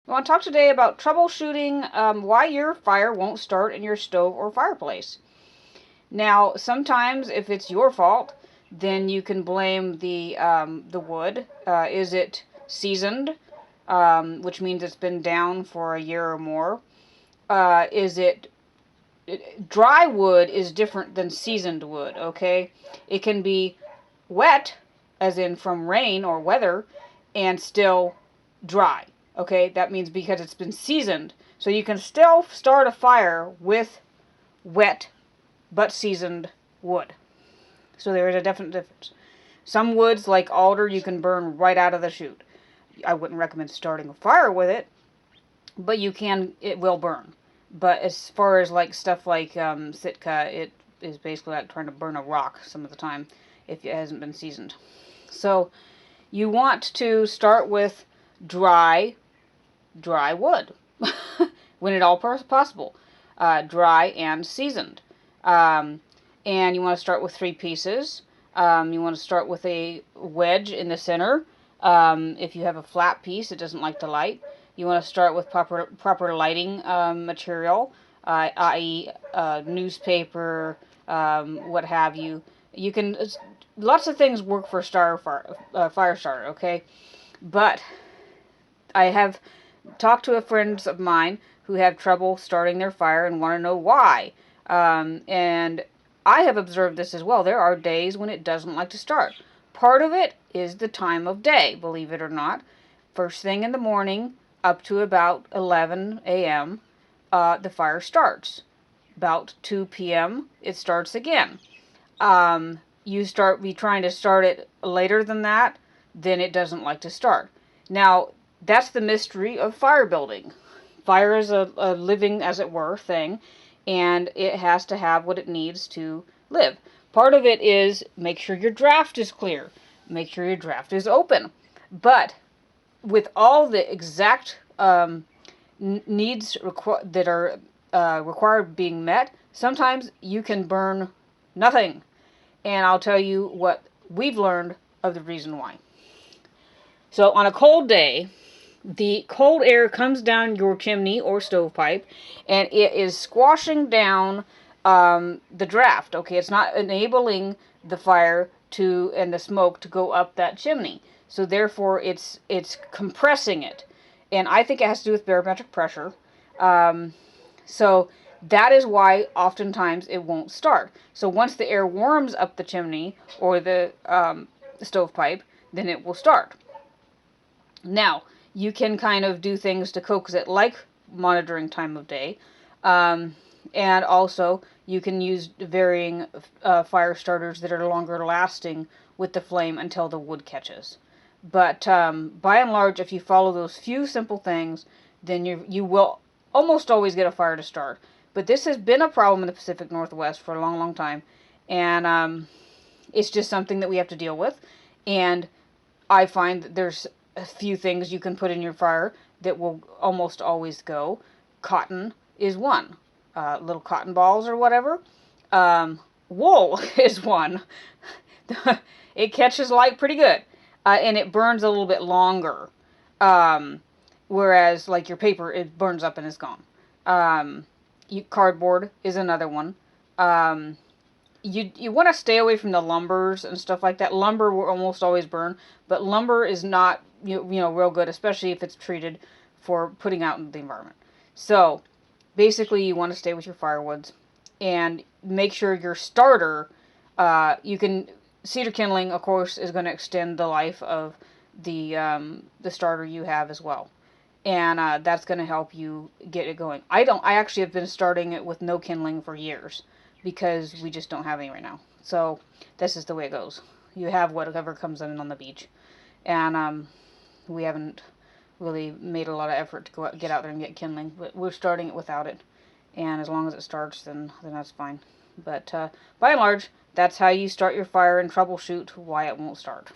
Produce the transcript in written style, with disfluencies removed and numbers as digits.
I want to talk today about troubleshooting why your fire won't start in your stove or fireplace. Now, sometimes if it's your fault, then you can blame the wood. Is it seasoned, which means it's been down for a year or more? Is it dry wood is different than seasoned wood, okay? It can be wet, as in from rain or weather, and still dry. Okay, that means because it's been seasoned. So you can still start a fire with wet but seasoned wood. So there is a definite difference. Some woods, like alder, you can burn right out of the chute. I wouldn't recommend starting a fire with it, but it will burn. But as far as like stuff like Sitka, it is basically like trying to burn a rock some of the time if it hasn't been seasoned. So you want to start with dry wood when at all possible, dry and seasoned. And you want to start with 3 pieces. You want to start with a wedge in the center. If you have a flat piece, it doesn't like to light. You want to start with proper lighting material, i.e., newspaper, what have you. You can lots of things work for fire starter, okay? But I have talked to friends of mine who have trouble starting their fire and want to know why. And I have observed this as well. There are days when it doesn't like to start. Part of it is the time of day, believe it or not. First thing in the morning, up to about 11 a.m., the fire starts. About 2 p.m., it starts again. You be trying to start it later than that, then it doesn't like to start. Now, that's the mystery of fire building. Fire is a living, as it were, thing, and it has to have what it needs to live. Part of it is make sure your draft is clear. Make sure your draft is open. But with all the exact needs that are required being met, sometimes you can burn nothing. And I'll tell you what we've learned of the reason why. So on a cold day, the cold air comes down your chimney or stovepipe, and it is squashing down the draft. Okay, it's not enabling the fire and the smoke to go up that chimney. So therefore, it's compressing it, and I think it has to do with barometric pressure. So that is why oftentimes it won't start. So once the air warms up the chimney or the stovepipe, then it will start. Now, you can kind of do things to coax it, like monitoring time of day. And also, you can use varying fire starters that are longer lasting with the flame until the wood catches. But by and large, if you follow those few simple things, then you will almost always get a fire to start. But this has been a problem in the Pacific Northwest for a long, long time. And it's just something that we have to deal with. And I find that there's a few things you can put in your fire that will almost always go. Cotton is one. Little cotton balls or whatever. Wool is one. It catches light pretty good. And it burns a little bit longer. Whereas, like your paper, it burns up and is gone. Cardboard is another one. You want to stay away from the lumbers and stuff like that. Lumber will almost always burn, but lumber is not real good, especially if it's treated for putting out into the environment. So basically, you want to stay with your firewoods and make sure your starter. Cedar kindling, of course, is going to extend the life of the starter you have as well, and that's going to help you get it going. I actually have been starting it with no kindling for years, because we just don't have any right now. So this is the way it goes. You have whatever comes in on the beach. And we haven't really made a lot of effort to get out there and get kindling, but we're starting it without it. And as long as it starts, then that's fine. But by and large, that's how you start your fire and troubleshoot why it won't start.